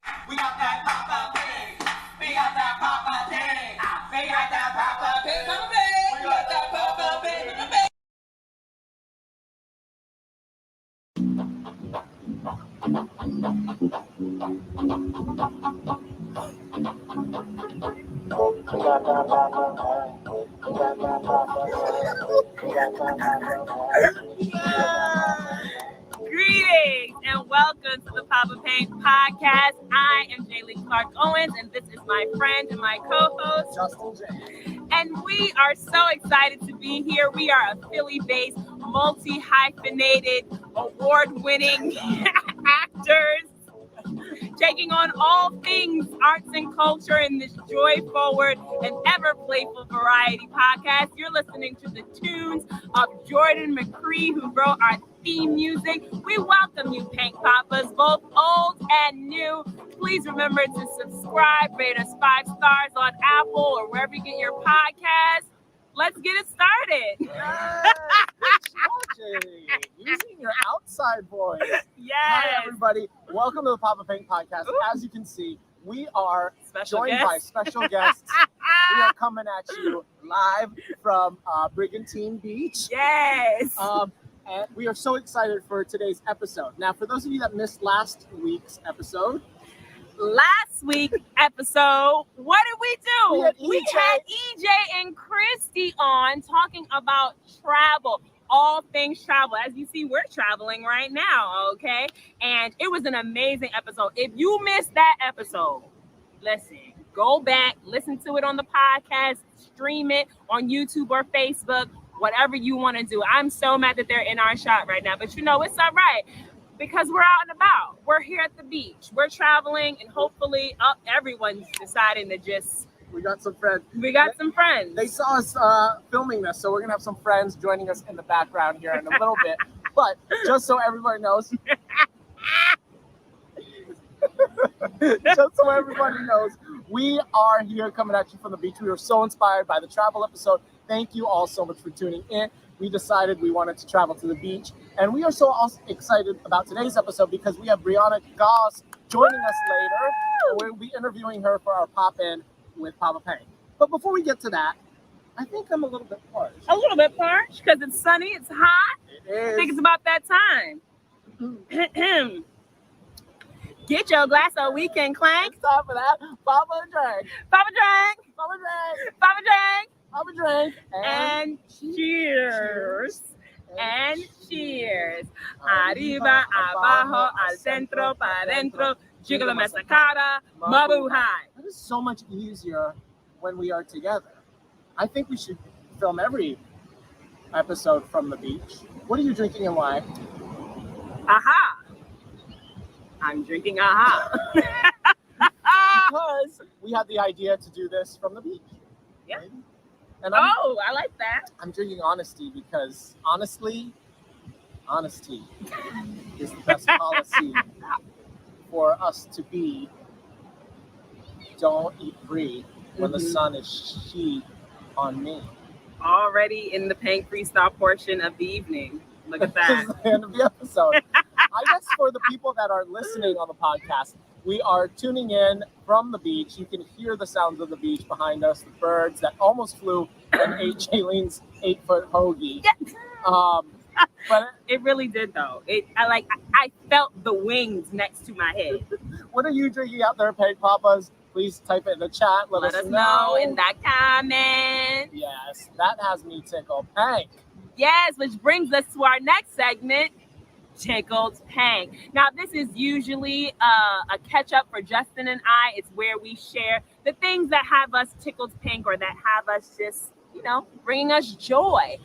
We got that Poppa Pank. We got that Poppa Tank. We got that Poppa Pank. We got that Poppa Pank. Greetings and welcome to the PoppaDrank podcast. I am Jaylene Owens, and this is my friend and my co-host, Justin J. and we are so excited to be here. We are a Philly-based, multi-hyphenated, award-winning actors, taking on all things arts and culture in this joy-forward and ever-playful variety podcast. You're listening to the tunes of Jordan McCree, who wrote our theme music. We welcome you, Pank Poppas, both old and new. Please remember to subscribe, rate us 5 stars on Apple or wherever you get your podcasts. Let's get it started. Yes, good job, using your outside voice. Yes. Hi, everybody. Welcome to the PoppaDrank podcast. Ooh. As you can see, we are Special joined guest. by special guests. We are coming at you live from Brigantine Beach. Yes. And we are so excited for today's episode. Now, for those of you that missed last week's episode, Last week's episode, what did we do? We had EJ and Christy on talking about travel, all things travel. As you see, we're traveling right now, okay? And it was an amazing episode. If you missed that episode, listen, go back, listen to it on the podcast, stream it on YouTube or Facebook, whatever you want to do. I'm so mad that they're in our shot right now, but you know, it's all right. Because we're out and about. We're here at the beach. We're traveling, and hopefully everyone's deciding to just... we got some friends. We got some friends. They saw us filming this, so we're going to have some friends joining us in the background here in a little bit. But just so everybody knows, we are here coming at you from the beach. We were so inspired by the travel episode. Thank you all so much for tuning in. We decided we wanted to travel to the beach. And we are so also excited about today's episode because we have Briana Gause joining us later. And we'll be interviewing her for our pop-in with PoppaDrank. But before we get to that, I think I'm a little bit parched. A little bit parched because it's sunny, it's hot. It is. I think it's about that time. Get your glass so we can clank. It's time for that. PoppaDrank. PoppaDrank. PoppaDrank. PoppaDrank. PoppaDrank. And cheers. And cheers. Arriba, abajo, al centro, para adentro, jiggle mesa cara, mabuhay. That is so much easier when we are together. I think we should film every episode from the beach. What are you drinking and why? Aha. I'm drinking aha. Because we had the idea to do this from the beach. Yeah. Right? And Oh, I like that. I'm drinking honesty because honestly, honesty is the best policy for us to be. Don't eat free when the sun is sheet on me. Already in the Pank freestyle portion of the evening. Look at This that. is the end of the episode. I guess for the people that are listening on the podcast, we are tuning in from the beach. You can hear the sounds of the beach behind us, the birds that almost flew and ate Jaylene's 8-foot hoagie. But It really did though. I felt the wings next to my head. what are you drinking out there, Pank Poppas? Please type it in the chat. Let us know in that comment. Yes, that has me tickled. Pank. Yes, which brings us to our next segment, Tickled Pank. Now, this is usually a catch-up for Justin and I. It's where we share the things that have us tickled pink or that have us just, bringing us joy.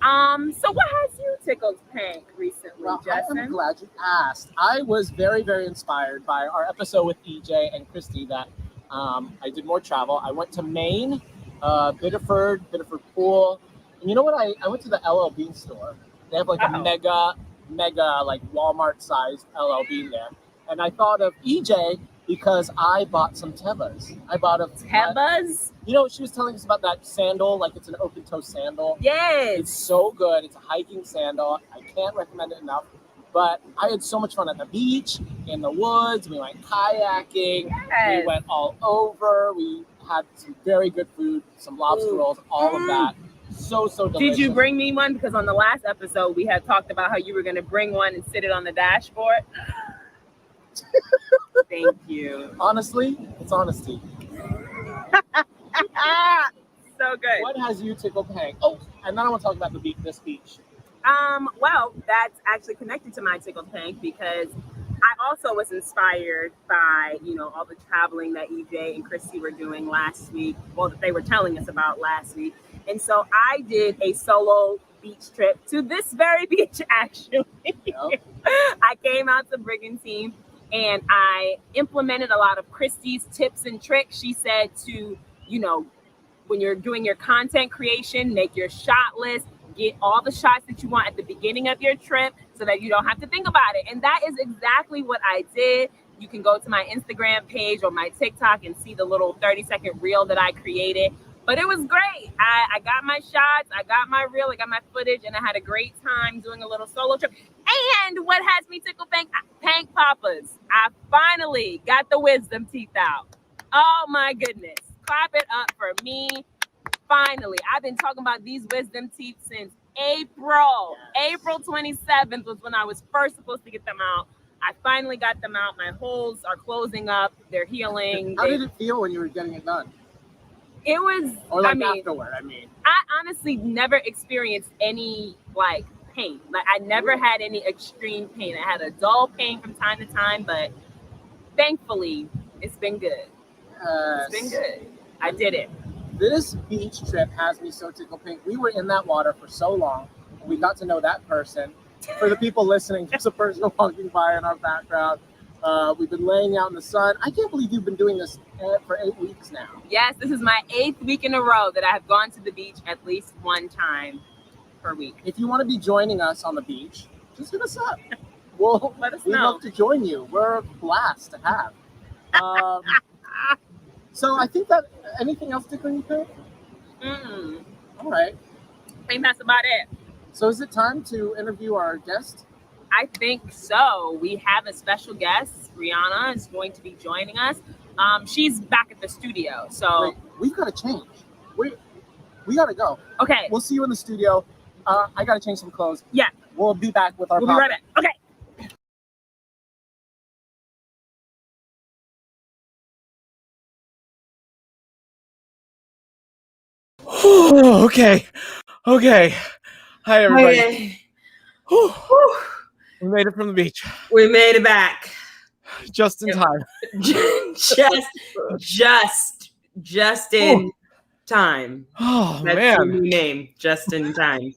So what has you tickled pink recently, Well, Justin? I'm glad you asked. I was very, very inspired by our episode with EJ and Christy that I did more travel. I went to Maine, Biddeford Pool. And you know what? I went to the LL Bean store. They have like a mega like Walmart-sized LL Bean there. And I thought of EJ because I bought some Tebas. I bought a Tebas? She was telling us about that sandal, like it's an open-toe sandal. Yes. It's so good. It's a hiking sandal. I can't recommend it enough. But I had so much fun at the beach. in the woods. We went kayaking. Yes. We went all over. We had some very good food, some lobster rolls, all of that. So delicious. Did you bring me one? Because on the last episode, we had talked about how you were going to bring one and sit it on the dashboard. Thank you. Honestly, it's honesty. So good. What has you tickled Pank? Oh, and then I want to talk about this beach. Well, that's actually connected to my tickled Pank because I also was inspired by, all the traveling that EJ and Christy were doing last week. Well, that they were telling us about last week. And so I did a solo beach trip to this very beach, actually. Yep. I came out to Brigantine and I implemented a lot of Christy's tips and tricks. She said to, when you're doing your content creation, make your shot list, get all the shots that you want at the beginning of your trip so that you don't have to think about it. And that is exactly what I did. You can go to my Instagram page or my TikTok and see the little 30-second reel that I created. But it was great. I got my shots, I got my reel, I got my footage, and I had a great time doing a little solo trip. And what has me tickle Pank Poppas, I finally got the wisdom teeth out. Oh my goodness. Clap it up for me. Finally. I've been talking about these wisdom teeth since April. Yes. April 27th was when I was first supposed to get them out. I finally got them out. My holes are closing up. They're healing. How did it feel when you were getting it done? It was, or afterward, I honestly never experienced any pain. I never had any extreme pain. I had a dull pain from time to time, but thankfully it's been good. Yes. It's been good. I did it. This beach trip has me so tickled pink. We were in that water for so long. We got to know that person. For the people listening, there's a person walking by in our background. We've been laying out in the sun. I can't believe you've been doing this for 8 weeks now. Yes, this is my 8th week in a row that I have gone to the beach at least one time per week. If you want to be joining us on the beach, just hit us up. We'll let us we'd know. love to join you. We're a blast to have. So I think that anything else tickling you, Pink? All right. I think that's about it. So is it time to interview our guest? I think so. We have a special guest. Briana is going to be joining us. She's back at the studio. So wait, we've got to change. We got to go. Okay. We'll see you in the studio. I got to change some clothes. Yeah. We'll be back with our We'll be right back. Okay. Okay. Hi, everybody. Okay. We made it from the beach. We made it back. Just in time. just in time. Oh, That's man. the new name, just in time.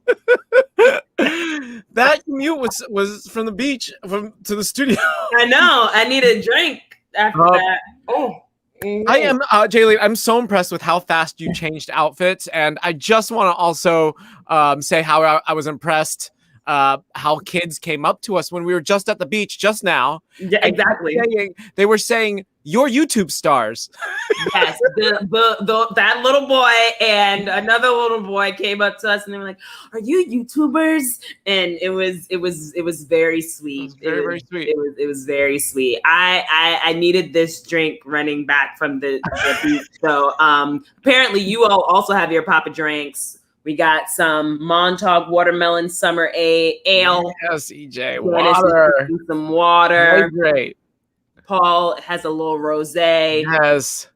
That commute was from the beach to the studio. I know. I need a drink after that. Oh. I am, Jaylene, I'm so impressed with how fast you changed outfits. And I just want to also say how I was impressed how kids came up to us when we were just at the beach just now. Yeah, exactly. They were saying, "You're YouTube stars." Yes, that little boy and another little boy came up to us and they were like, "Are you YouTubers?" And it was very sweet. Very sweet. It was very sweet. I needed this drink running back from the beach. So apparently you all also have your PoppaDranks. We got some Montauk Watermelon Summer Ale. Yes, EJ. Water. Some water. Great. Paul has a little rosé. Yes.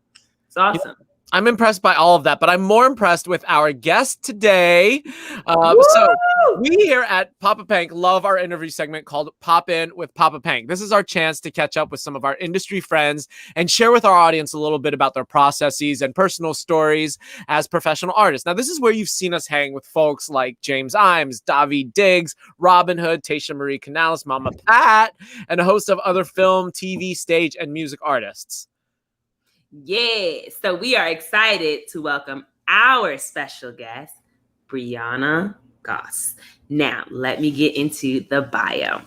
It's awesome. I'm impressed by all of that, but I'm more impressed with our guest today. So we here at PoppaPrank love our interview segment called Pop In with PoppaPrank. This is our chance to catch up with some of our industry friends and share with our audience a little bit about their processes and personal stories as professional artists. Now, this is where you've seen us hang with folks like James Imes, Davi Diggs, Robin Hood, Tasha Marie Canales, Mama Pat, and a host of other film, TV, stage, and music artists. Yeah, so we are excited to welcome our special guest, Briana Gause. Now, let me get into the bio.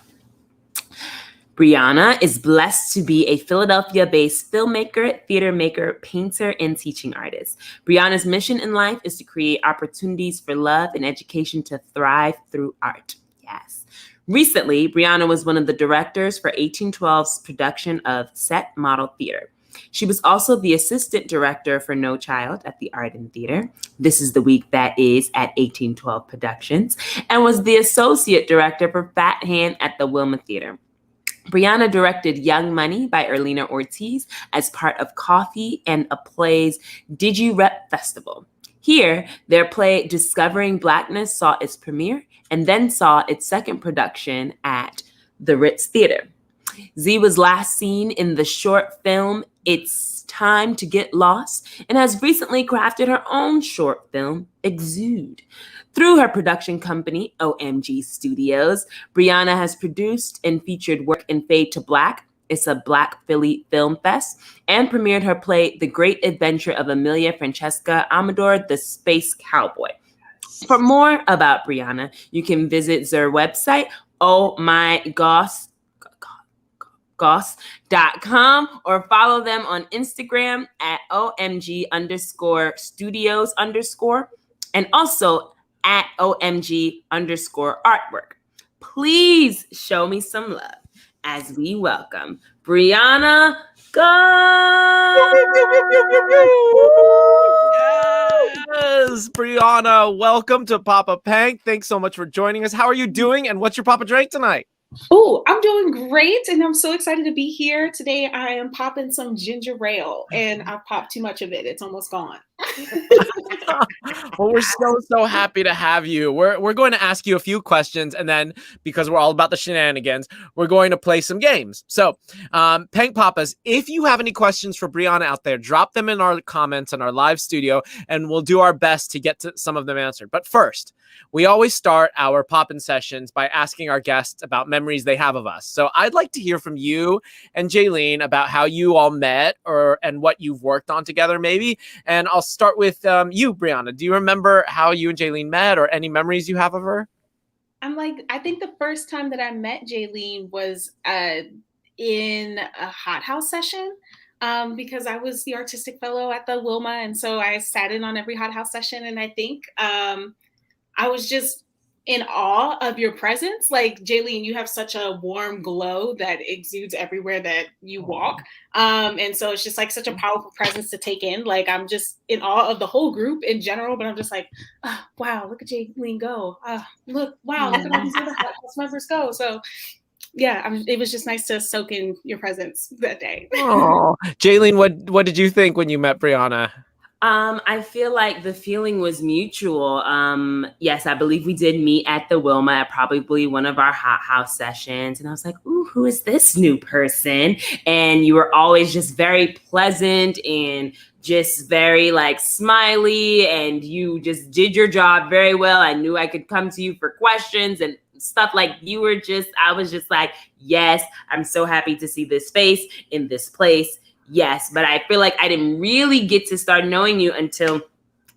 Briana is blessed to be a Philadelphia-based filmmaker, theater maker, painter, and teaching artist. Briana's mission in life is to create opportunities for love and education to thrive through art. Yes. Recently, Briana was one of the directors for 1812's production of Set Model Theater. She was also the assistant director for No Child at the Arden Theater. This is the week that is at 1812 Productions, and was the associate director for Fat Hand at the Wilma Theater. Briana directed Young Money by Erlina Ortiz as part of Coffee and a Play's DigiRep Festival. Here, their play Discovering Blackness saw its premiere and then saw its second production at the Ritz Theater. Z was last seen in the short film It's Time to Get Lost and has recently crafted her own short film, Exude. Through her production company, OMG Studios, Briana has produced and featured work in Fade to Black. It's a Black Philly film fest, and premiered her play, The Great Adventure of Amelia Francesca Amador, the Space Cowboy. For more about Briana, you can visit their website, gauze.com, or follow them on Instagram at OMG_studios_, and also at OMG_artwork. Please show me some love as we welcome Briana Gause. Yes, Briana, welcome to Poppa Pank. Thanks so much for joining us. How are you doing, and what's your PoppaDrank tonight? Oh, I'm doing great, and I'm so excited to be here. Today I am popping some ginger ale, and I've popped too much of it. It's almost gone. Well, we're so happy to have you. We're going to ask you a few questions, and then, because we're all about the shenanigans, we're going to play some games. So, Pank Poppas, if you have any questions for Briana out there, drop them in our comments in our live studio, and we'll do our best to get to some of them answered. But first, we always start our Poppin' sessions by asking our guests about memories they have of us. So I'd like to hear from you and Jaylene about how you all met and what you've worked on together, maybe. And I'll start with you, Briana. Do you remember how you and Jaylene met, or any memories you have of her? I think the first time that I met Jaylene was in a hot house session. Because I was the artistic fellow at the Wilma, and so I sat in on every hot house session, and I think I was just in awe of your presence. Like, Jaylene, you have such a warm glow that exudes everywhere that you walk. And so it's just like such a powerful presence to take in. Like, I'm just in awe of the whole group in general, but I'm just like, oh, wow, look at Jaylene go. Look at all these other house members go. So yeah, it was just nice to soak in your presence that day. Oh, Jaylene, what did you think when you met Briana? I feel like the feeling was mutual. Yes, I believe we did meet at the Wilma at probably one of our hot house sessions. And I was like, ooh, who is this new person? And you were always just very pleasant and just very like smiley, and you just did your job very well. I knew I could come to you for questions and stuff. Like, I was just like, yes, I'm so happy to see this face in this place. Yes, but I feel like I didn't really get to start knowing you until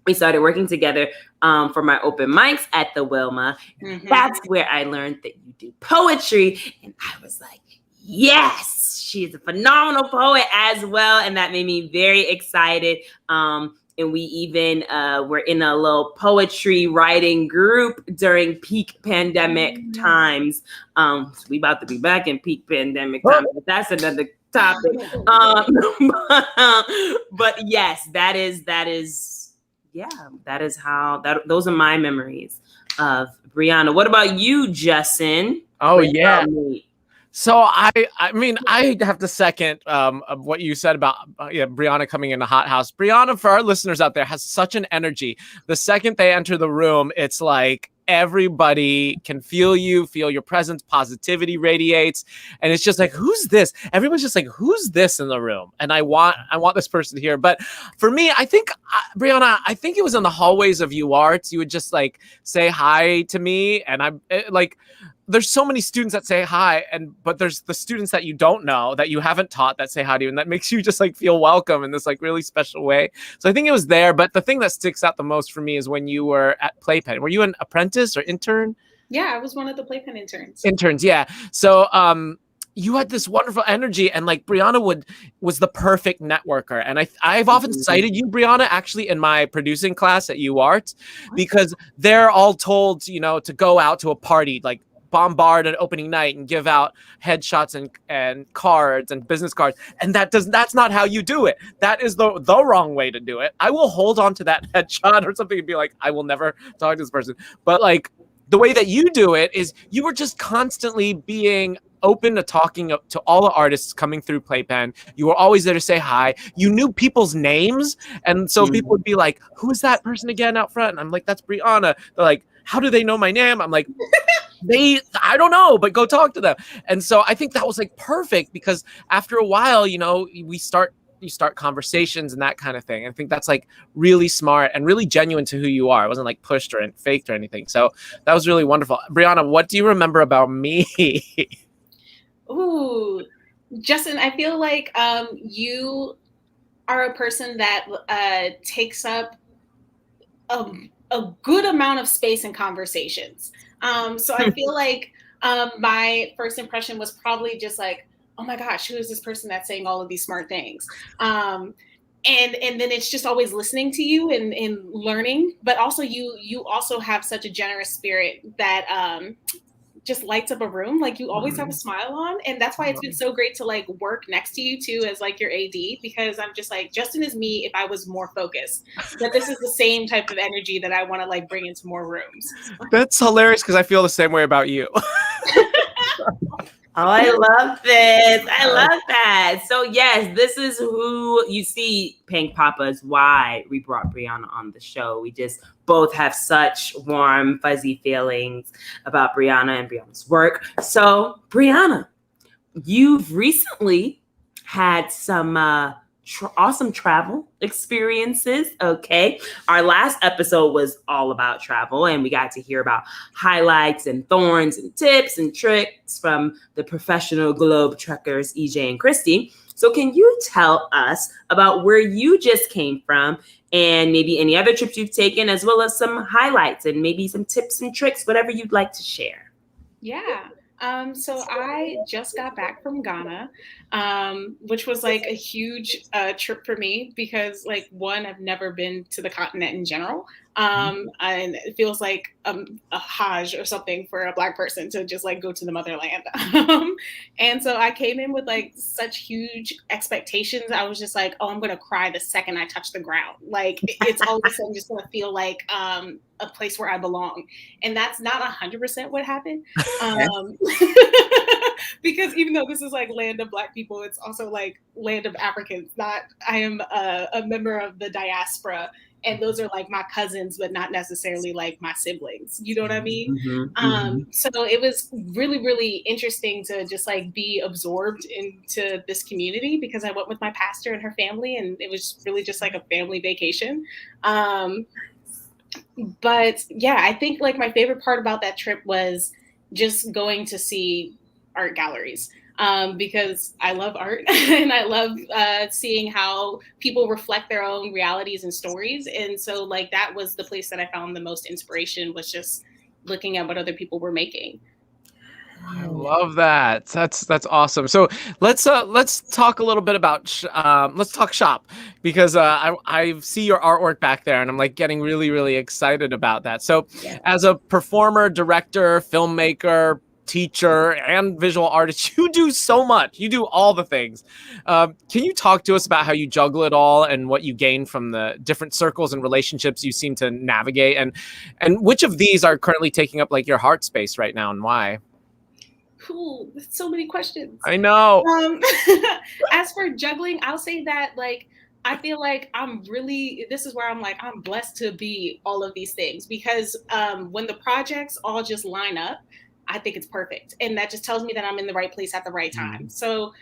we started working together for my open mics at the Wilma. Mm-hmm. That's where I learned that you do poetry. And I was like, yes, she's a phenomenal poet as well. And that made me very excited. And we even were in a little poetry writing group during peak pandemic times. So we about to be back in peak pandemic time, but that's another topic. But yes, those are my memories of Briana. What about you, Justin? Oh, yeah. So I mean, I have to second of what you said about Briana coming into Hot House. Briana, for our listeners out there, has such an energy. The second they enter the room, it's like everybody can feel your presence, positivity radiates, and it's just like, who's this? Everyone's just like, who's this in the room? And I want this person here. But for me, I think Briana, I think it was in the hallways of UArts. You would just like say hi to me, and I'm like, there's so many students that say hi, but there's the students that you don't know, that you haven't taught, that say hi to you, and that makes you just like feel welcome in this like really special way. So I think it was there. But the thing that sticks out the most for me is when you were at Playpen. Were you an apprentice or intern? Yeah, I was one of the Playpen interns. Interns, yeah. So you had this wonderful energy, and like Briana was the perfect networker. And I've often cited you, Briana, actually in my producing class at UArts, because they're all told, to go out to a party, like bombard an opening night and give out headshots and cards and business cards. And that's not how you do it. That is the wrong way to do it. I will hold on to that headshot or something and be like, I will never talk to this person. But like the way that you do it is you were just constantly being open to talking to all the artists coming through Playpen. You were always there to say hi. You knew people's names. And so people would be like, who is that person again out front? And I'm like, that's Briana. They're like, how do they know my name? I'm like, I don't know, but go talk to them. And so I think that was like perfect because after a while, you know, you start conversations and that kind of thing. I think that's like really smart and really genuine to who you are. It wasn't like pushed or faked or anything. So that was really wonderful. Briana, what do you remember about me? Ooh, Justin, I feel like you are a person that takes up a good amount of space in conversations. So I feel like my first impression was probably just like, oh my gosh, who is this person that's saying all of these smart things? And then it's just always listening to you and learning, but also you also have such a generous spirit that just lights up a room. Like you always have a smile on. And that's why it's been so great to like work next to you too, as like your AD, because I'm just like, Justin is me if I was more focused, but this is the same type of energy that I want to like bring into more rooms. That's hilarious. Cause I feel the same way about you. Oh, I love this. I love that. So yes, this is who you see, Pank Poppa, is why we brought Briana on the show. We just both have such warm, fuzzy feelings about Briana and Briana's work. So Briana, you've recently had some awesome travel experiences. Okay. Our last episode was all about travel, and we got to hear about highlights and thorns and tips and tricks from the professional globe trekkers, EJ and Christy. So can you tell us about where you just came from and maybe any other trips you've taken, as well as some highlights and maybe some tips and tricks, whatever you'd like to share? Yeah. So I just got back from Ghana, which was like a huge trip for me because like one, I've never been to the continent in general. And it feels like a Hajj or something for a Black person to just like go to the motherland. And so I came in with like such huge expectations. I was just like, oh, I'm going to cry the second I touch the ground. Like it's all of a sudden just going to feel like a place where I belong. And that's not 100% what happened. Because even though this is like land of Black people, it's also like land of Africans. I am a member of the diaspora, and those are like my cousins, but not necessarily like my siblings. You know what I mean? So it was really, really interesting to just like be absorbed into this community because I went with my pastor and her family, and it was really just like a family vacation. But yeah, I think like my favorite part about that trip was just going to see art galleries because I love art and I love seeing how people reflect their own realities and stories. And so like that was the place that I found the most inspiration, was just looking at what other people were making. I love that. That's awesome. So let's talk a little bit about let's talk shop, because I see your artwork back there and I'm like getting really, really excited about that. So as a performer, director, filmmaker, teacher, and visual artist, you do so much. You do all the things. Can you talk to us about how you juggle it all and what you gain from the different circles and relationships you seem to navigate, and which of these are currently taking up like your heart space right now and why? Cool. So many questions. I know. As for juggling, I'll say that like I feel like this is where I'm like, I'm blessed to be all of these things, because when the projects all just line up, I think it's perfect. And that just tells me that I'm in the right place at the right time. So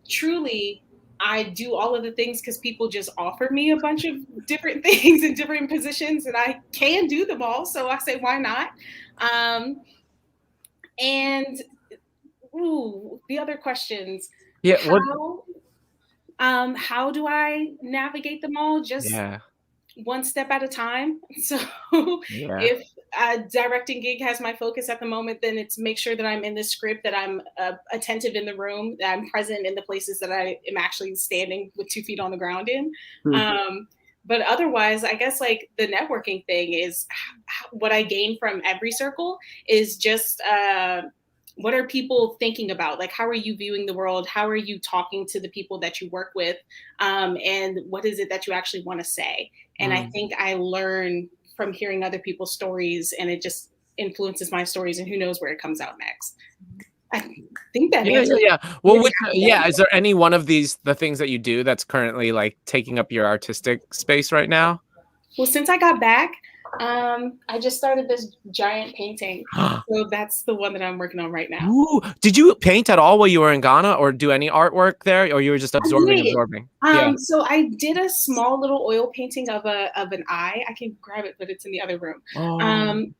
truly, I do all of the things because people just offer me a bunch of different things in different positions, and I can do them all. So I say, why not? And the other questions. Yeah. How do I navigate them all? Just one step at a time. So if a directing gig has my focus at the moment, then it's make sure that I'm in the script, that I'm attentive in the room, that I'm present in the places that I am actually standing with 2 feet on the ground in. But otherwise, I guess like the networking thing is what I gain from every circle is just what are people thinking about? Like, how are you viewing the world? How are you talking to the people that you work with? And what is it that you actually want to say? And I think I learn from hearing other people's stories, and it just influences my stories, and who knows where it comes out next. I think that answers. Yeah. Well, is there any one of the things that you do that's currently like taking up your artistic space right now? Well, since I got back, I just started this giant painting. So that's the one that I'm working on right now. Ooh, did you paint at all while you were in Ghana, or do any artwork there, or you were just absorbing? So I did a small little oil painting of an eye. I can grab it, but it's in the other room.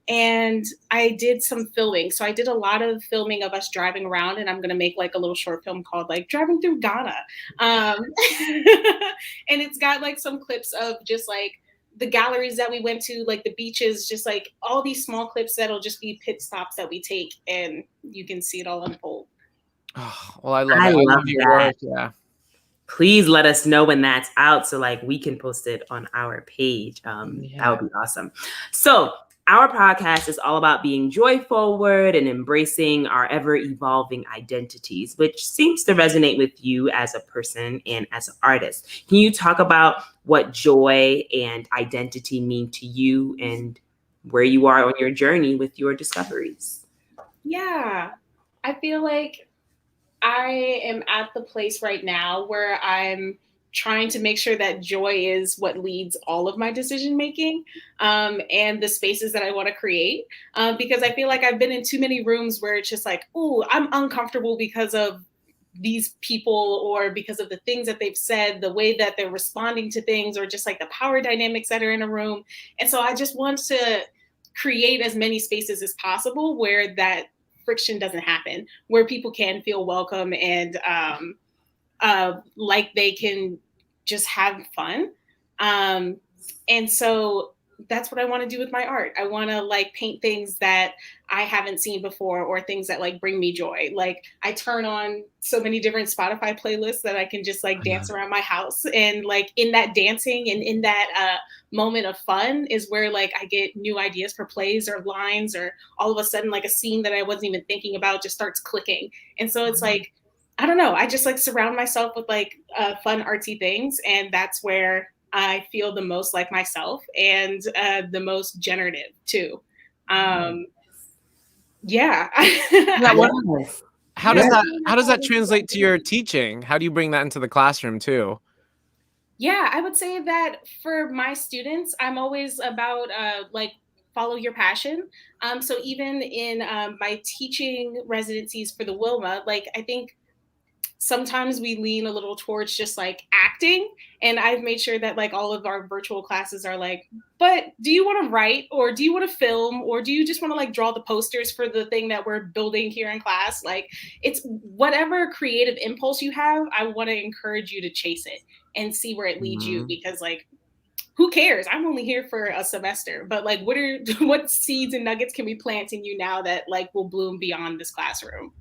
And I did some filming. So I did a lot of filming of us driving around, and I'm gonna make like a little short film called like Driving Through Ghana. And it's got like some clips of just like the galleries that we went to, like the beaches, just like all these small clips that'll just be pit stops that we take, and you can see it all unfold. Oh, well, I love your work. Yeah. Please let us know when that's out so like we can post it on our page. That would be awesome. So our podcast is all about being joy forward and embracing our ever evolving identities, which seems to resonate with you as a person and as an artist. Can you talk about what joy and identity mean to you and where you are on your journey with your discoveries? Yeah, I feel like I am at the place right now where I'm trying to make sure that joy is what leads all of my decision making, and the spaces that I want to create. Because I feel like I've been in too many rooms where it's just like, oh, I'm uncomfortable because of these people or because of the things that they've said, the way that they're responding to things, or just like the power dynamics that are in a room. And so I just want to create as many spaces as possible where that friction doesn't happen, where people can feel welcome and like they can just have fun. And so that's what I want to do with my art. I want to like paint things that I haven't seen before, or things that like bring me joy. Like I turn on so many different Spotify playlists that I can just like dance around my house, and like in that dancing and in that moment of fun is where like I get new ideas for plays or lines, or all of a sudden like a scene that I wasn't even thinking about just starts clicking. And so it's like, I don't know, I just like surround myself with like fun artsy things, and that's where I feel the most like myself, and the most generative too. Yeah. How does that translate to your teaching? How do you bring that into the classroom too? Yeah, I would say that for my students, I'm always about like follow your passion. So even in my teaching residencies for the Wilma, like I think sometimes we lean a little towards just like acting, and I've made sure that like all of our virtual classes are like, but do you want to write, or do you want to film, or do you just want to like draw the posters for the thing that we're building here in class? Like it's whatever creative impulse you have, I want to encourage you to chase it and see where it leads you, because like who cares? I'm only here for a semester, but like what seeds and nuggets can we plant in you now that like will bloom beyond this classroom?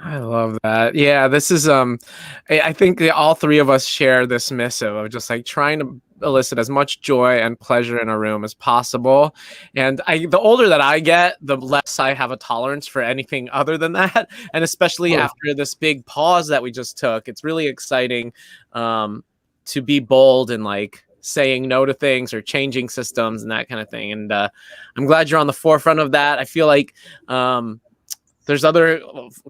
I love that. Yeah, this is I think all three of us share this missive of just like trying to elicit as much joy and pleasure in a room as possible. And the older that I get, the less I have a tolerance for anything other than that. And especially after this big pause that we just took, it's really exciting to be bold and like saying no to things or changing systems and that kind of thing. And I'm glad you're on the forefront of that. I feel like there's other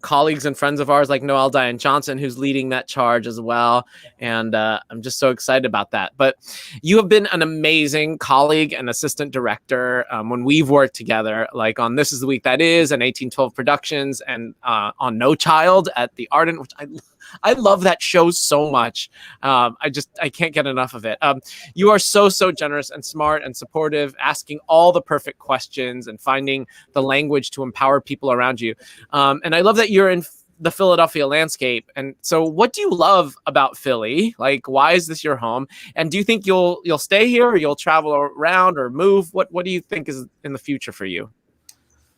colleagues and friends of ours like Noelle Diane Johnson who's leading that charge as well. And I'm just so excited about that. But you have been an amazing colleague and assistant director when we've worked together, like on This Is the Week That Is and 1812 Productions, and on No Child at the Ardent, which I love that show so much. I can't get enough of it. You are so generous and smart and supportive, asking all the perfect questions and finding the language to empower people around you. And I love that you're in the Philadelphia landscape. And so what do you love about Philly? Like, why is this your home? And do you think you'll stay here, or you'll travel around or move? What do you think is in the future for you?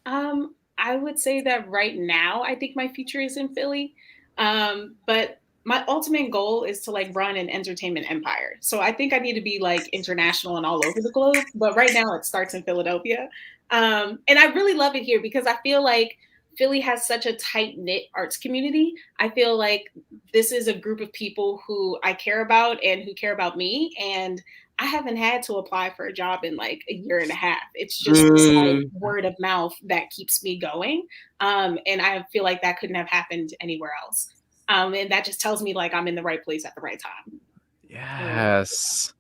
I would say that right now, I think my future is in Philly. But my ultimate goal is to like run an entertainment empire. So I think I need to be like international and all over the globe. But right now it starts in Philadelphia. And I really love it here because I feel like Philly has such a tight knit arts community. I feel like this is a group of people who I care about and who care about me. And I haven't had to apply for a job in like a year and a half. It's just this like word of mouth that keeps me going. And I feel like that couldn't have happened anywhere else. And that just tells me like I'm in the right place at the right time. Yes.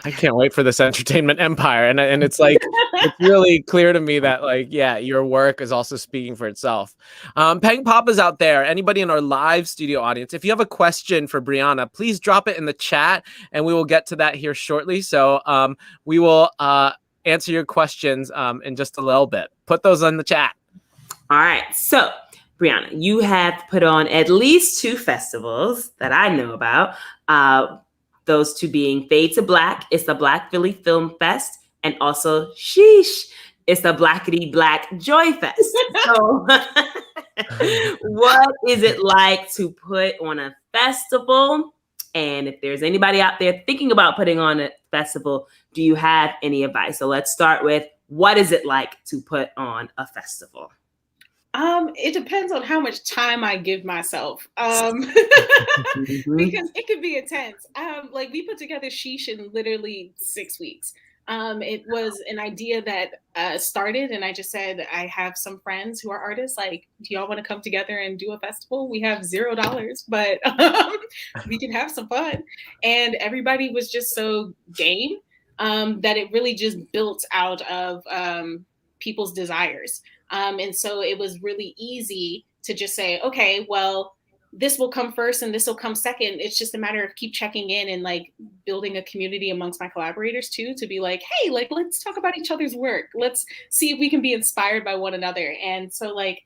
I can't wait for this entertainment empire. And it's like, it's really clear to me that like, yeah, your work is also speaking for itself. Pank Poppa's out there. Anybody in our live studio audience, if you have a question for Briana, please drop it in the chat and we will get to that here shortly. So we will answer your questions in just a little bit. Put those in the chat. All right. So Briana, you have put on at least 2 festivals that I know about. Those 2 being Fade to Black, it's the Black Philly Film Fest, and also Sheesh, it's the Blackity Black Joy Fest. So what is it like to put on a festival? And if there's anybody out there thinking about putting on a festival, do you have any advice? So let's start with, what is it like to put on a festival? It depends on how much time I give myself. Because it could be intense. Like we put together Sheesh in literally 6 weeks. It was an idea that started, and I just said, I have some friends who are artists. Like, do y'all want to come together and do a festival? We have $0, but we can have some fun. And everybody was just so game that it really just built out of people's desires. And so it was really easy to just say, okay, well, this will come first and this will come second. It's just a matter of keep checking in and like building a community amongst my collaborators too, to be like, hey, like, let's talk about each other's work. Let's see if we can be inspired by one another. And so like,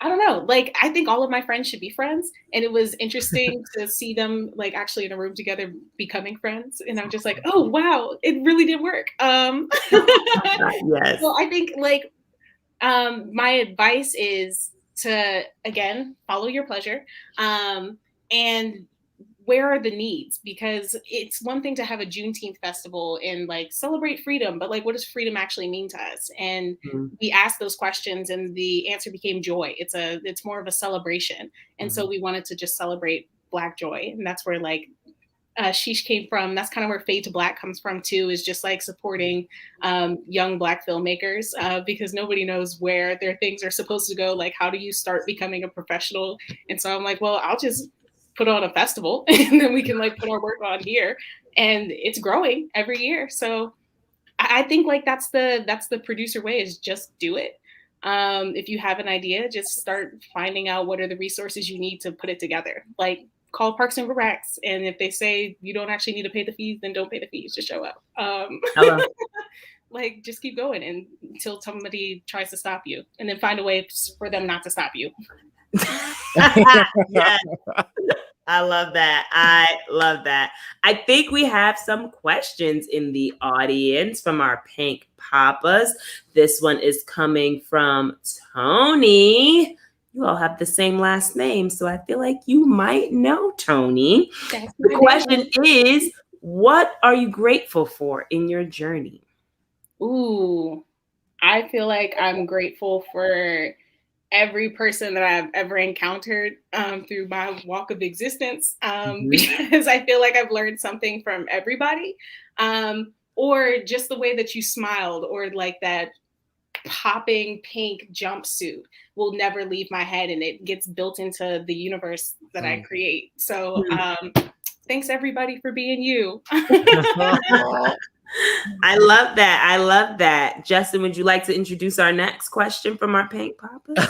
I don't know, like, I think all of my friends should be friends. And it was interesting to see them like actually in a room together becoming friends. And I'm just like, oh, wow, it really did work. Yes. So I think like, my advice is to, again, follow your pleasure. And where are the needs? Because it's one thing to have a Juneteenth festival and like celebrate freedom, but like, what does freedom actually mean to us? And we asked those questions and the answer became joy. It's more of a celebration. And so we wanted to just celebrate Black joy. And that's where like, Sheesh came from. That's kind of where Fade to Black comes from too, is just like supporting young Black filmmakers because nobody knows where their things are supposed to go. Like, how do you start becoming a professional? And so I'm like, well, I'll just put on a festival and then we can like put our work on here. And it's growing every year. So I think like that's the producer way, is just do it. If you have an idea, just start finding out what are the resources you need to put it together. Like, call Parks and Recs, and if they say you don't actually need to pay the fees, then don't pay the fees. Just show up. Like, just keep going until somebody tries to stop you, and then find a way for them not to stop you. Yes. I love that. I love that. I think we have some questions in the audience from our Pank Poppas. This one is coming from Tony. You all have the same last name, so I feel like you might know Tony. The question is, what are you grateful for in your journey? Ooh, I feel like I'm grateful for every person that I've ever encountered through my walk of existence, because I feel like I've learned something from everybody, or just the way that you smiled, or like that popping pink jumpsuit will never leave my head, and it gets built into the universe that I create. So thanks everybody for being you. I love that. I love that. Justin, would you like to introduce our next question from our Pank Poppas?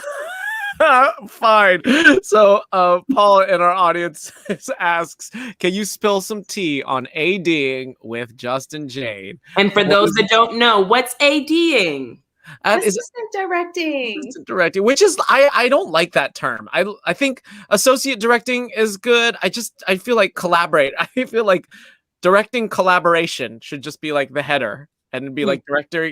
Fine. So Paul in our audience asks, can you spill some tea on ADing with Justin Jane? And for those that don't know, what's ADing? Assistant directing. Assistant directing, which is I don't like that term. I think associate directing is good. I feel like collaborate. I feel like directing collaboration should just be like the header. And it'd be like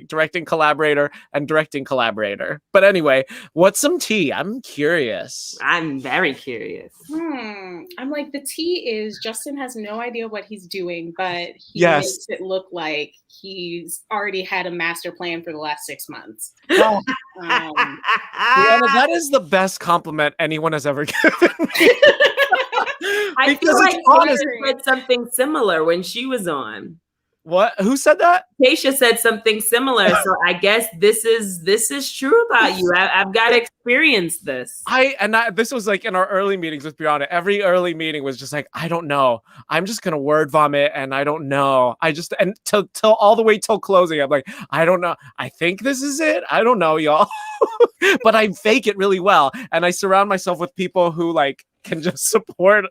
directing collaborator and directing collaborator. But anyway, what's some tea? I'm curious. I'm very curious. I'm like, the tea is Justin has no idea what he's doing, but he Yes. makes it look like he's already had a master plan for the last 6 months. Oh. Briana, that is the best compliment anyone has ever given me. I feel like Taysha said something similar when she was on. What? Who said that? Taysha said something similar. So I guess this is true about you. I've got to experience this. This was like in our early meetings with Briana. Every early meeting was just like, I don't know. I'm just gonna word vomit, and I don't know. And till all the way till closing, I'm like, I don't know. I think this is it. I don't know, y'all. But I fake it really well, and I surround myself with people who like can just support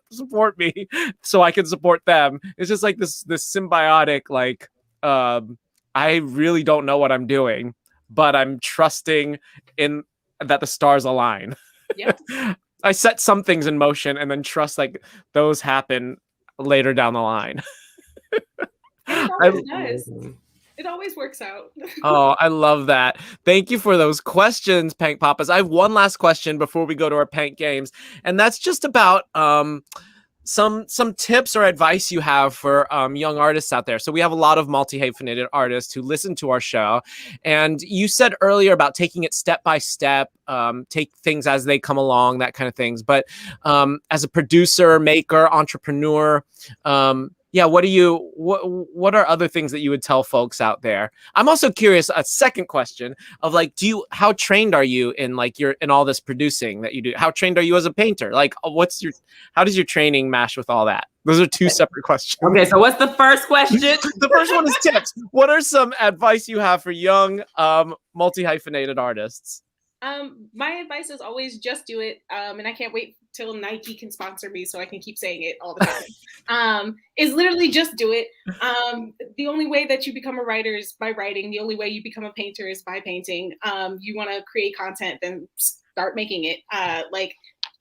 me so I can support them. It's just like this symbiotic, like, I really don't know what I'm doing, but I'm trusting in that the stars align. Yep. I set some things in motion and then trust like those happen later down the line. It always does. It always works out. Oh, I love that. Thank you for those questions, Pank Poppas. I have one last question before we go to our Pank games, and that's just about some tips or advice you have for young artists out there. So we have a lot of multi-hyphenated artists who listen to our show, and you said earlier about taking it step by step, take things as they come along, that kind of things. But as a producer, maker, entrepreneur, what are other things that you would tell folks out there? I'm also curious, a second question of like, how trained are you in like in all this producing that you do? How trained are you as a painter? Like, how does your training mash with all that? Those are two separate questions. Okay, so what's the first question? The first one is tips. What are some advice you have for young multi-hyphenated artists? My advice is always just do it. And I can't wait till Nike can sponsor me so I can keep saying it all the time. Is literally just do it. The only way that you become a writer is by writing. The only way you become a painter is by painting. You want to create content, then start making it.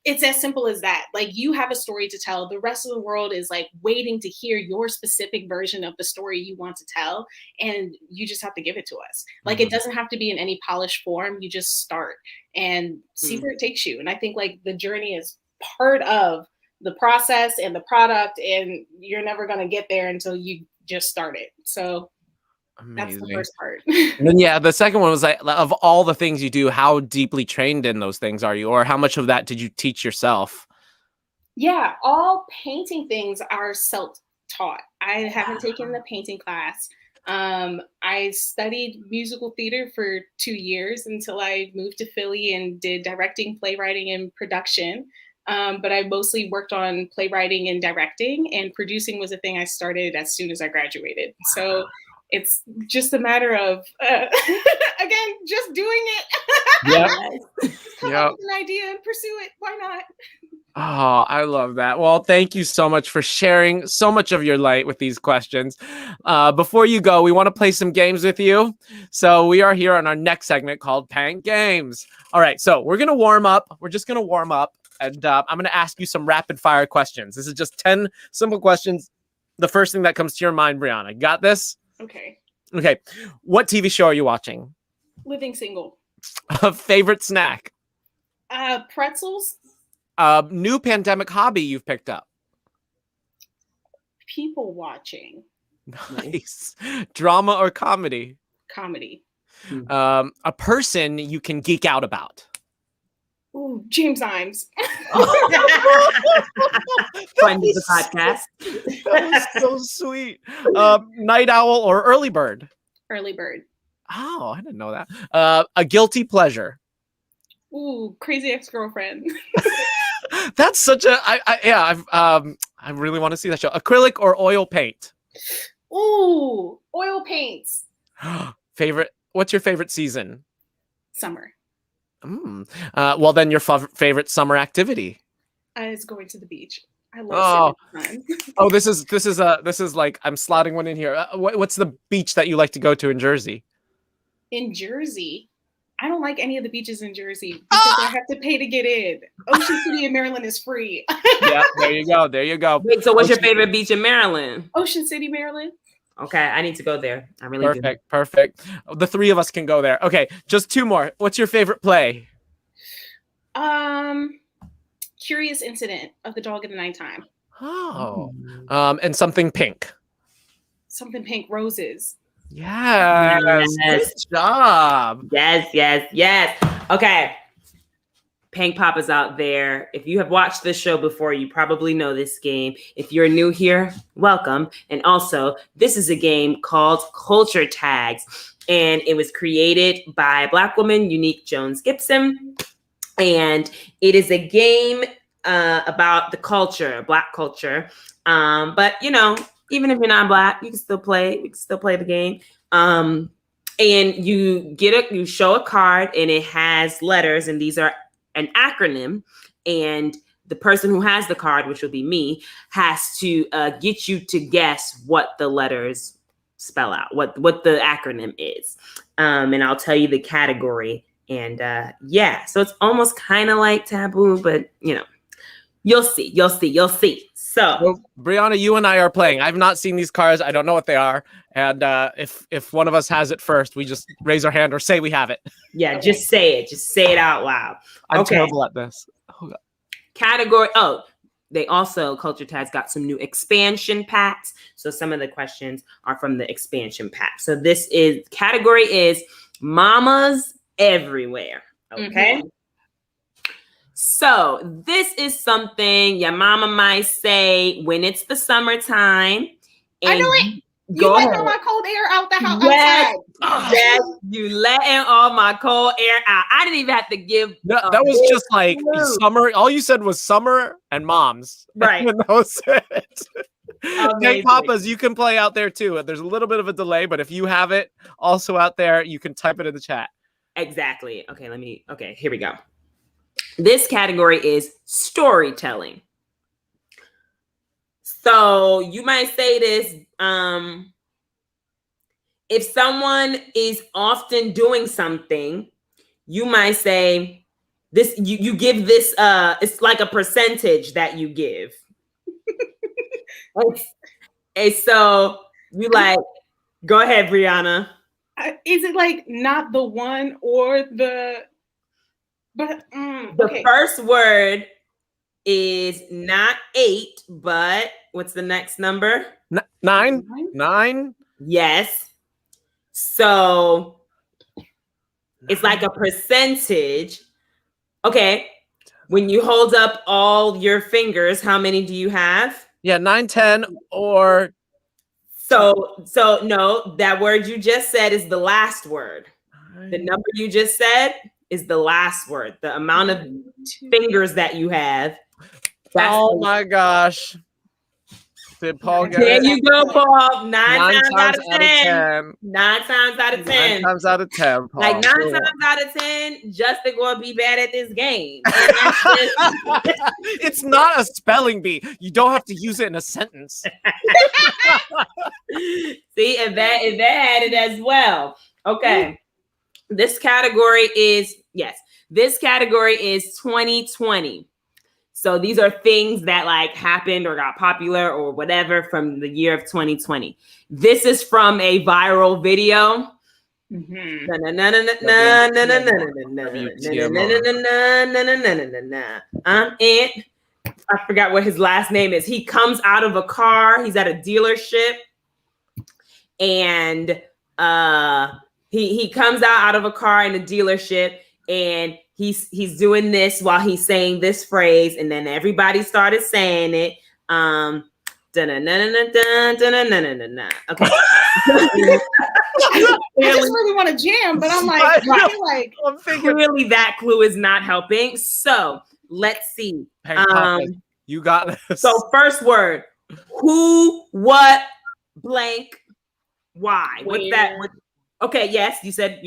It's as simple as that. Like, you have a story to tell. The rest of the world is like waiting to hear your specific version of the story you want to tell. And you just have to give it to us. Like, it doesn't have to be in any polished form. You just start and see where it takes you. And I think like the journey is part of the process and the product, and you're never going to get there until you just start it. So amazing. That's the first part. And then, the second one was like, of all the things you do, how deeply trained in those things are you? Or how much of that did you teach yourself? Yeah, all painting things are self-taught. I haven't taken the painting class. I studied musical theater for 2 years until I moved to Philly and did directing, playwriting, and production. But I mostly worked on playwriting and directing, and producing was a thing I started as soon as I graduated. So it's just a matter of, again, just doing it. Just come up with an idea and pursue it. Why not? Oh, I love that. Well, thank you so much for sharing so much of your light with these questions. Before you go, we want to play some games with you. So we are here on our next segment called Pank Games. All right, so we're going to warm up. We're just going to warm up, and I'm going to ask you some rapid fire questions. This is just 10 simple questions. The first thing that comes to your mind, Briana. Got this? Okay. What TV show are you watching? Living Single. Favorite snack? Pretzels. New pandemic hobby you've picked up? People watching. Nice. Drama or comedy? Comedy. A person you can geek out about? Ooh, James Imes. Friend of the podcast. That was so sweet. Night owl or early bird? Early bird. Oh, I didn't know that. A guilty pleasure? Ooh, Crazy Ex-Girlfriend. That's such a I really want to see that show. Acrylic or oil paint? Ooh, oil paints. What's your favorite season? Summer. Well, then your favorite summer activity? Is going to the beach. I love swimming. Oh, this is like, I'm slotting one in here. What's the beach that you like to go to in Jersey? In Jersey? I don't like any of the beaches in Jersey because I have to pay to get in. Ocean City in Maryland is free. Yeah, there you go. Wait, so what's your favorite beach in Maryland? Ocean City, Maryland. Okay, I need to go there. I really do. Perfect. The three of us can go there. Okay, just two more. What's your favorite play? Curious Incident of the Dog in the Nighttime. Oh, and something pink. Something pink, Roses. Yes. Good job. Yes. Okay. Pank Poppa's out there. If you have watched this show before, you probably know this game. If you're new here, welcome. And also, this is a game called Culture Tags. And it was created by a Black woman, Unique Jones Gibson. And it is a game about the culture, Black culture. But, you know, even if you're not Black, you can still play. You can still play the game. And you show a card and it has letters, and these are an acronym, and the person who has the card, which will be me, has to get you to guess what the letters spell out, what the acronym is. And I'll tell you the category. And so it's almost kind of like Taboo, but you know, you'll see. So well, Briana, you and I are playing. I've not seen these cards. I don't know what they are. And if one of us has it first, we just raise our hand or say we have it. Yeah, just say it. Just say it out loud. I'm terrible at this. Oh, God. Category. Oh, they also, Culture Tags got some new expansion packs. So some of the questions are from the expansion pack. So category is mamas everywhere. Okay. Mm-hmm. So this is something your mama might say when it's the summertime. I know it. You letting all my cold air out the house. Yes, you letting all my cold air out. I didn't even have to give. That was just like summer. All you said was summer and moms. Right. That was it. Okay, Poppas, you can play out there too. There's a little bit of a delay, but if you have it also out there, you can type it in the chat. Exactly. Okay, here we go. This category is storytelling. So you might say this, if someone is often doing something, you might say this, you give this, it's like a percentage that you give. And so you like, go ahead, Briana. Is it like not the one or the, but the first word is not 8, but what's the next number? 9. Yes. So it's like a percentage. Okay. When you hold up all your fingers, how many do you have? Yeah, 9, 10, or. So no, that word you just said is the last word. The number you just said is the last word. The amount of fingers that you have. Oh my gosh. Did Paul get there it? You go, Paul. 9 times out of 10. 9 times out of 10. 9 times out of 10, Paul. Like 9 times out of 10, Justin gonna be bad at this game. It's not a spelling bee. You don't have to use it in a sentence. See, if that had it as well. Okay. This category is 2020. So these are things that like happened or got popular or whatever from the year of 2020. This is from a viral video. I forgot what his last name is. He comes out of a car. He's at a dealership, and he comes out of a car in a dealership, and he's doing this while he's saying this phrase, and then everybody started saying it. Okay. I just really want to jam, but I'm like, I'm thinking clearly that clue is not helping. So let's see. You got this. So first word: who, what, blank, why? What's that? Okay, yes, you said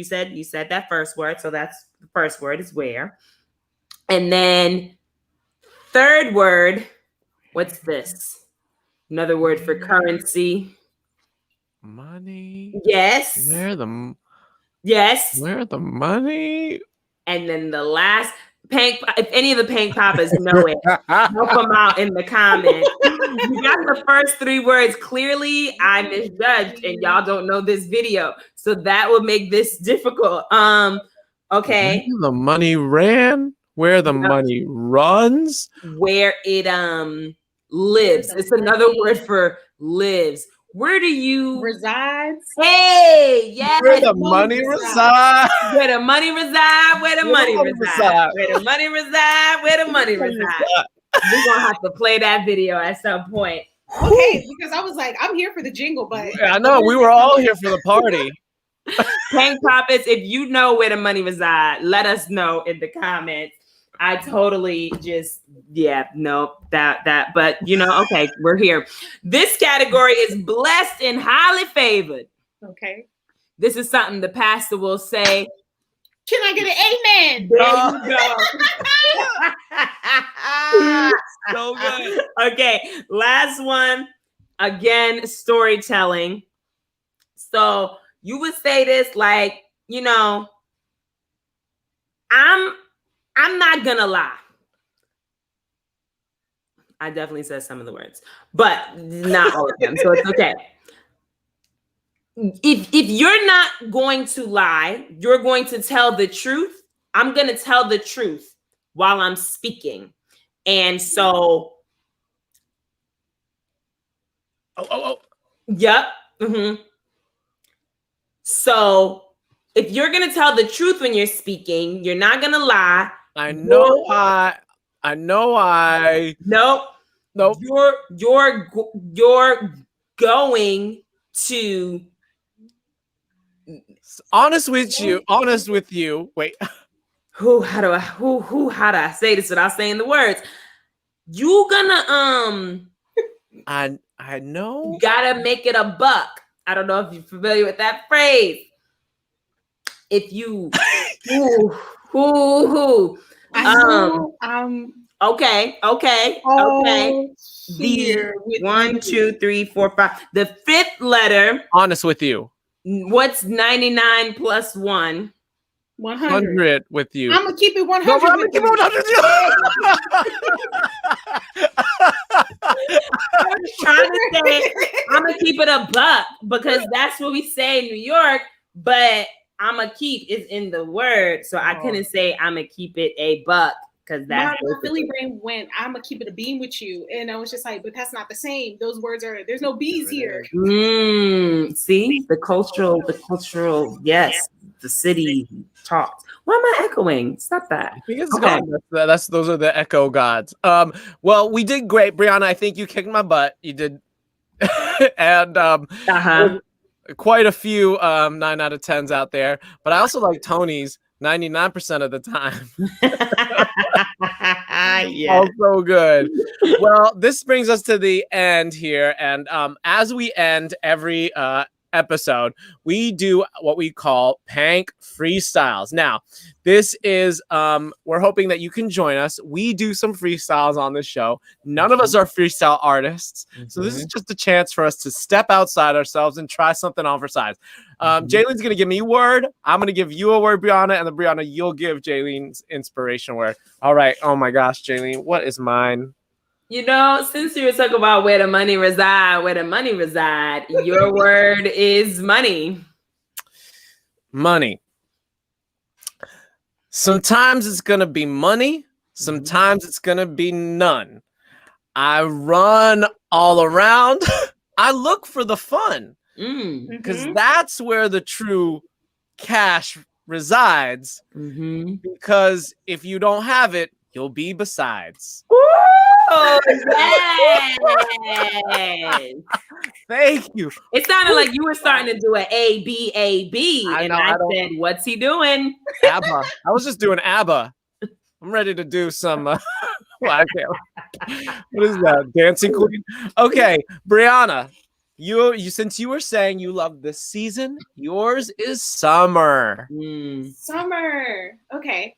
that first word. So that's the first word is where. And then third word, what's this? Another word for currency. Money. Yes. Where the Yes. Where the money? And then the last, Pank, if any of the Pank Poppas know it, help them out in the comments. You got the first 3 words. Clearly, I misjudged, and y'all don't know this video, so that will make this difficult. Okay. Where the money ran, where the money runs, where it lives. It's another word for lives. Where do you Resides? Hey, yes. where the money resides. Where the money reside, where the money reside. Where the money reside, where the money reside. We're gonna have to play that video at some point. Okay, because I was like, I'm here for the jingle, but I know we were all here for the party. Pank Poppas, if you know where the money reside, let us know in the comments. I totally just, that, but okay, we're here. This category is blessed and highly favored. okay. This is something the pastor will say. Can I get an amen? There you go. So good. Okay, last one. Again, storytelling. So you would say this like, I'm not gonna lie. I definitely said some of the words, but not all of them. So it's okay. If you're not going to lie, you're going to tell the truth. I'm going to tell the truth while I'm speaking. And so, yep. Mm-hmm. So if you're going to tell the truth when you're speaking, you're not going to lie. I know I. Nope. You're going to. Honest with you. Wait. How do I say this without saying the words? You gonna I know. You gotta make it a buck. I don't know if you're familiar with that phrase. If you okay. The 1, 2, 3, 4, 5. The 5th letter. Honest with you. What's 99 plus 1? 100 with you. I'm gonna keep it 100. No, I'm gonna keep it 100 with you. I was trying to say I'm gonna keep it a buck because that's what we say in New York, but I'm gonna keep is in the word, so I couldn't say I'm gonna keep it a buck because that's my Philly brain went. I'm gonna keep it a beam with you, and I was just like, but that's not the same. Those words there's no bees here. See the cultural. Yes, the city talks. Why am I echoing? Stop that. I think it's gone. Those are the echo gods. Well, we did great, Briana. I think you kicked my butt. You did, and quite a few 9 out of 10s out there. But I also like Tony's 99% of the time. Yeah. Also good. Well, this brings us to the end here, and as we end every episode, we do what we call Pank freestyles. Now, this is we're hoping that you can join us. We do some freestyles on this show. None of us are freestyle artists, so this is just a chance for us to step outside ourselves and try something on for size. Jaylene's gonna give me a word. I'm gonna give you a word, Briana, and then Briana, you'll give Jaylene's inspiration word. All right. Oh my gosh, Jaylene, what is mine? Since you were talking about where the money reside, your word is money. Money. Sometimes it's going to be money. Sometimes it's going to be none. I run all around. I look for the fun because that's where the true cash resides. Because if you don't have it, you'll be besides. Oh, yes. Thank you. It sounded like you were starting to do an A-B, and I said, what's he doing? ABBA. I was just doing ABBA. I'm ready to do some, what is that, Dancing Queen? Okay, Briana, you since you were saying you love this season, yours is summer. Summer. Okay.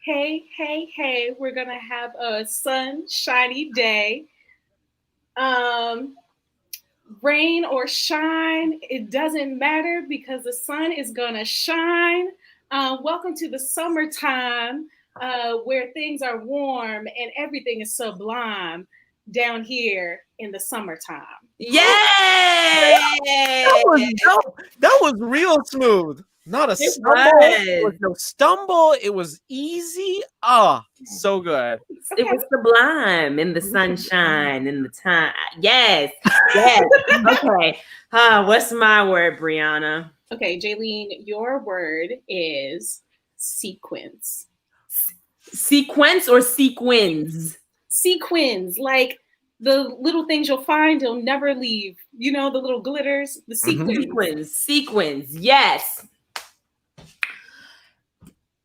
Hey, we're gonna have a sunshiny day. Rain or shine, it doesn't matter because the sun is gonna shine. Welcome to the summertime where things are warm and everything is sublime down here in the summertime. Yay! That was real smooth. Not a stumble. It was no stumble. It was easy. Ah, so good. It was sublime in the sunshine in the time. Yes. Yes. Okay. What's my word, Briana? Okay, Jaylene, your word is sequence. Sequence or sequins? Sequins, like the little things you'll find, you'll never leave. You know, the little glitters, the sequins. Sequins, yes.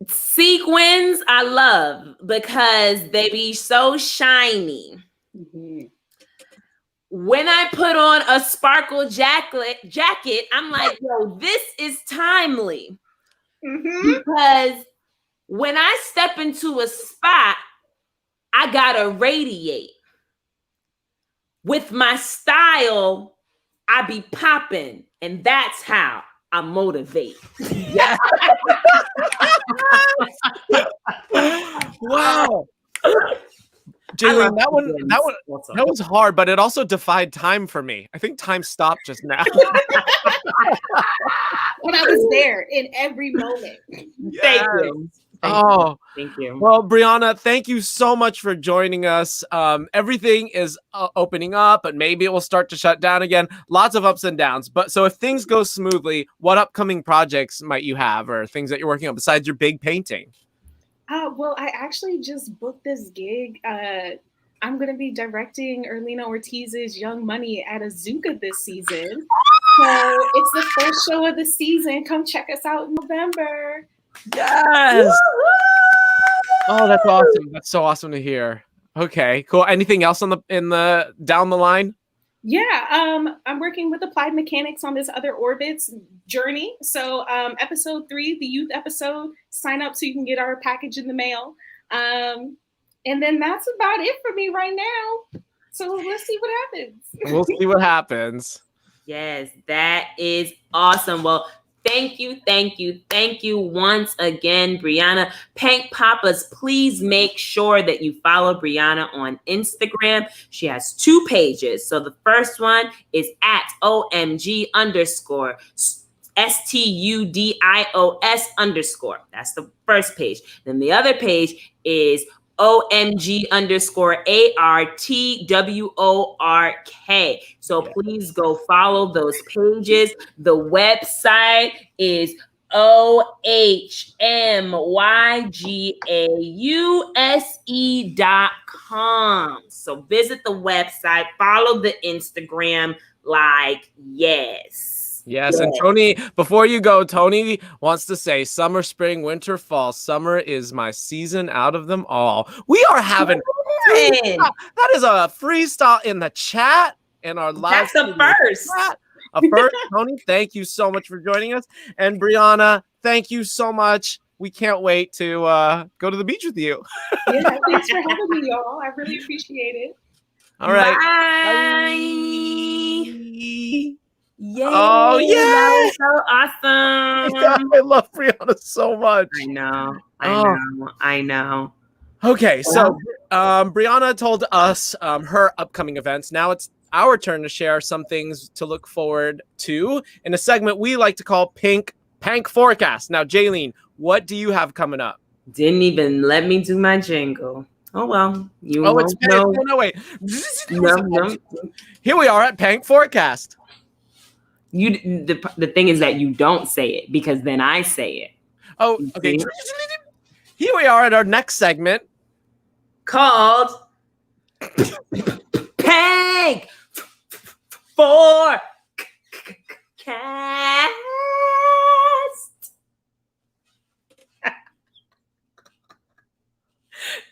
Sequins I love because they be so shiny. Mm-hmm. When I put on a sparkle jacket, I'm like, yo, this is timely. Mm-hmm. Because when I step into a spot, I gotta radiate. With my style, I be popping, and that's how I motivate. Yeah. Wow. Jaylene, that was hard, but it also defied time for me. I think time stopped just now. But I was there in every moment. Yes. Thank you. Thank you. Well, Briana, thank you so much for joining us. Everything is opening up, but maybe it will start to shut down again. Lots of ups and downs. But so if things go smoothly, what upcoming projects might you have or things that you're working on besides your big painting? Well, I actually just booked this gig. I'm going to be directing Erlina Ortiz's Young Money at Azuka this season. So it's the first show of the season. Come check us out in November. Yes. Oh, that's awesome. That's so awesome to hear. Okay, cool. Anything else on the down the line? Yeah, I'm working with Applied Mechanics on this Other Orbits journey. So episode 3, the youth episode, sign up so you can get our package in the mail. And then that's about it for me right now. So let's see what happens. We'll see what happens. Yes, that is awesome. Well, thank you once again, Briana. Pank Poppas, please make sure that you follow Briana on Instagram. She has 2 pages. So the first one is at OMG_STUDIOS_. That's the first page. Then the other page is OMG_ARTWORK. So please go follow those pages. The website is OHMYGAUSE.com. So visit the website, follow the Instagram, yes. Yes, and Tony, before you go, Tony wants to say summer, spring, winter, fall. Summer is my season out of them all. We are having that is a freestyle in the chat in our live. That's the first. A first, Tony, thank you so much for joining us. And Briana, thank you so much. We can't wait to go to the beach with you. Yeah, thanks for having me, y'all. I really appreciate it. All right. Bye. Yay. Oh, yeah. That was so awesome. Yeah, I love Briana so much. I know. Okay, so Briana told us her upcoming events. Now it's our turn to share some things to look forward to in a segment we like to call Pank Forecast. Now, Jaylene, what do you have coming up? Didn't even let me do my jingle. Oh, well. It's Pank. No, wait. No. Here we are at Pank Forecast. The thing is that you don't say it because then I say it. Oh, okay. Here we are at our next segment called Pank Forecast.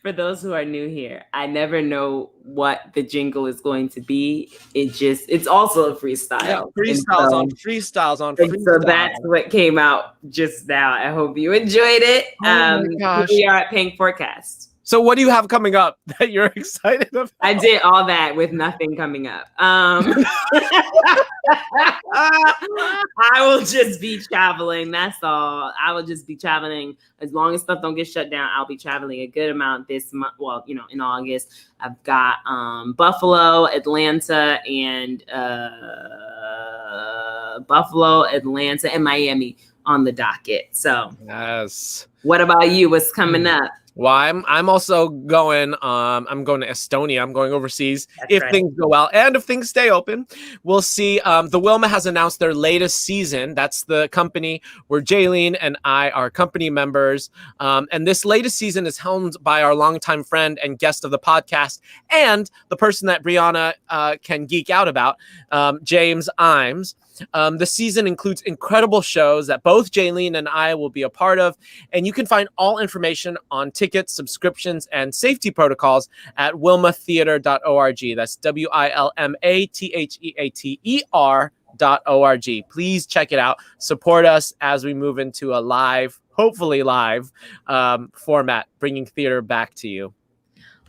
For those who are new here, I never know what the jingle is going to be. It's also a freestyle. Yeah, freestyles on. So that's what came out just now. I hope you enjoyed it. Oh my gosh. We are at Pank Forecast. So what do you have coming up that you're excited about? I did all that with nothing coming up. I will just be traveling. That's all. I will just be traveling. As long as stuff don't get shut down, I'll be traveling a good amount this month. Well, in August, I've got Buffalo, Atlanta, and Miami on the docket. So yes. What about you? What's coming up? Well, I'm also going. I'm going to Estonia. I'm going overseas. That's if right. things go well and if things stay open, we'll see. The Wilma has announced their latest season. That's the company where Jaylene and I are company members. And this latest season is helmed by our longtime friend and guest of the podcast, and the person that Briana can geek out about, James Imes. The season includes incredible shows that both Jaylene and I will be a part of, and you can find all information on tickets, subscriptions, and safety protocols at wilmatheater.org. That's WILMATHEATER.org. Please check it out. Support us as we move into a live, hopefully live, format, bringing theater back to you.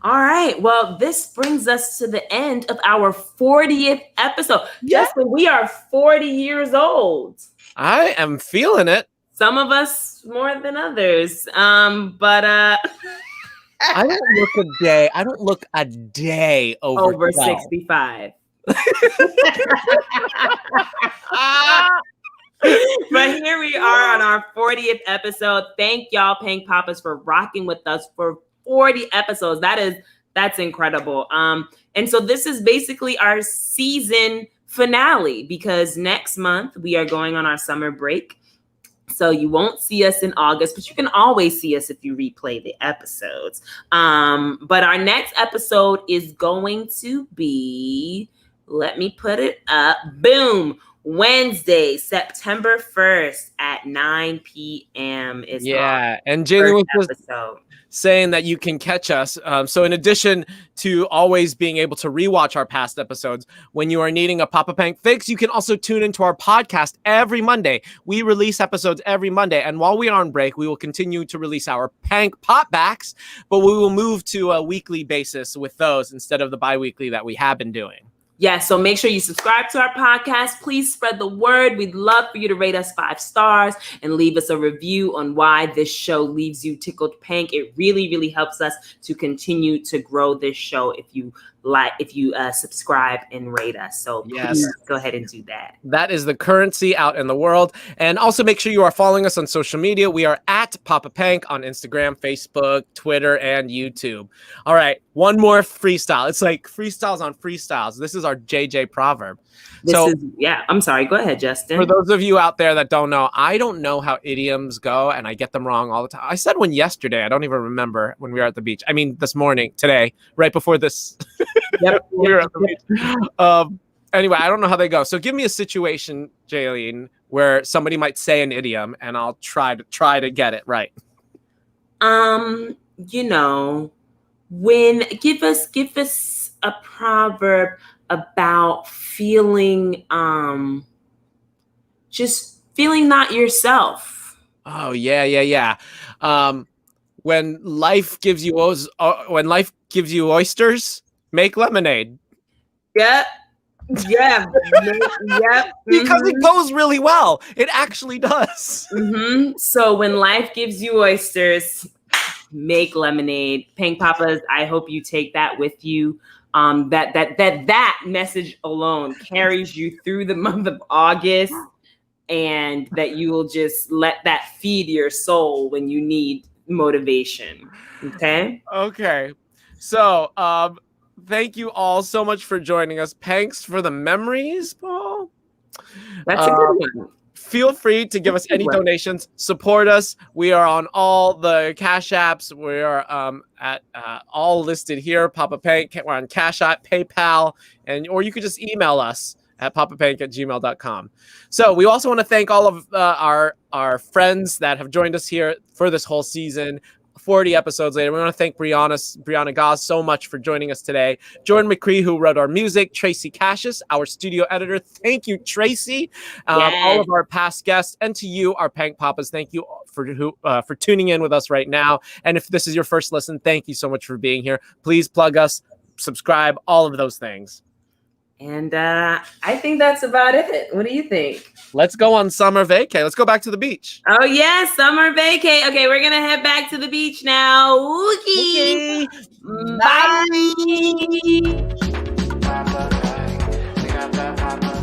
All right. Well, this brings us to the end of our 40th episode. Yeah. Justin, we are 40 years old. I am feeling it. Some of us more than others. But I don't look a day over 12. 65. But here we are on our 40th episode. Thank y'all, Pank Poppas, for rocking with us for 40 episodes. That's incredible. And so this is basically our season finale, because next month we are going on our summer break. So you won't see us in August, but you can always see us if you replay the episodes. But our next episode is going to be, let me put it up, boom, Wednesday, September 1st at 9 p.m. is and Jaylene was episode. Saying that you can catch us. So in addition to always being able to rewatch our past episodes, when you are needing a Poppa Pank fix, you can also tune into our podcast every Monday. We release episodes every Monday. And while we are on break, we will continue to release our Pank Pop Backs, but we will move to a weekly basis with those instead of the bi-weekly that we have been doing. Yeah, so make sure you subscribe to our podcast. Please spread the word. We'd love for you to rate us 5 stars and leave us a review on why this show leaves you tickled pink. It really, really helps us to continue to grow this show if you subscribe and rate us. So please go ahead and do that. That is the currency out in the world. And also make sure you are following us on social media. We are at Poppa Pank on Instagram, Facebook, Twitter, and YouTube. All right, one more freestyle. It's like freestyles on freestyles. This is our JJ proverb. I'm sorry. Go ahead, Justin. For those of you out there that don't know, I don't know how idioms go, and I get them wrong all the time. I said one yesterday. I don't even remember when we were at the beach. I mean, this morning, today, right before this. Yep. We were at the beach. Anyway, I don't know how they go. So give me a situation, Jaylene, where somebody might say an idiom, and I'll try to get it right. Give us a proverb about feeling just feeling not yourself. Oh yeah. When life gives you oysters, make lemonade. Yep. Because it goes really well. It actually does. So when life gives you oysters, make lemonade. Pank Poppas, I hope you take that with you. That message alone carries you through the month of August, and that you will just let that feed your soul when you need motivation. Okay. So, thank you all so much for joining us. Thanks for the memories, Paul. That's a good one. Feel free to give us any donations. Support us. We are on all the Cash Apps. We are at all listed here. Poppa Pank. We're on Cash App, PayPal, or you could just email us at poppapank@gmail.com. So we also want to thank all of our friends that have joined us here for this whole season. 40 episodes later. We want to thank Briana Gause so much for joining us today. Jordan McCree, who wrote our music, Tracy Cassius, our studio editor. Thank you, Tracy. All of our past guests, and to you, our Pank Poppas. Thank you for tuning in with us right now. And if this is your first listen, thank you so much for being here. Please plug us, subscribe, all of those things. And I think that's about it. What do you think? Let's go on summer vacay. Let's go back to the beach. Oh, yes, summer vacay. Okay, we're going to head back to the beach now. Okay. Bye. PoppaDrank. We got that Poppa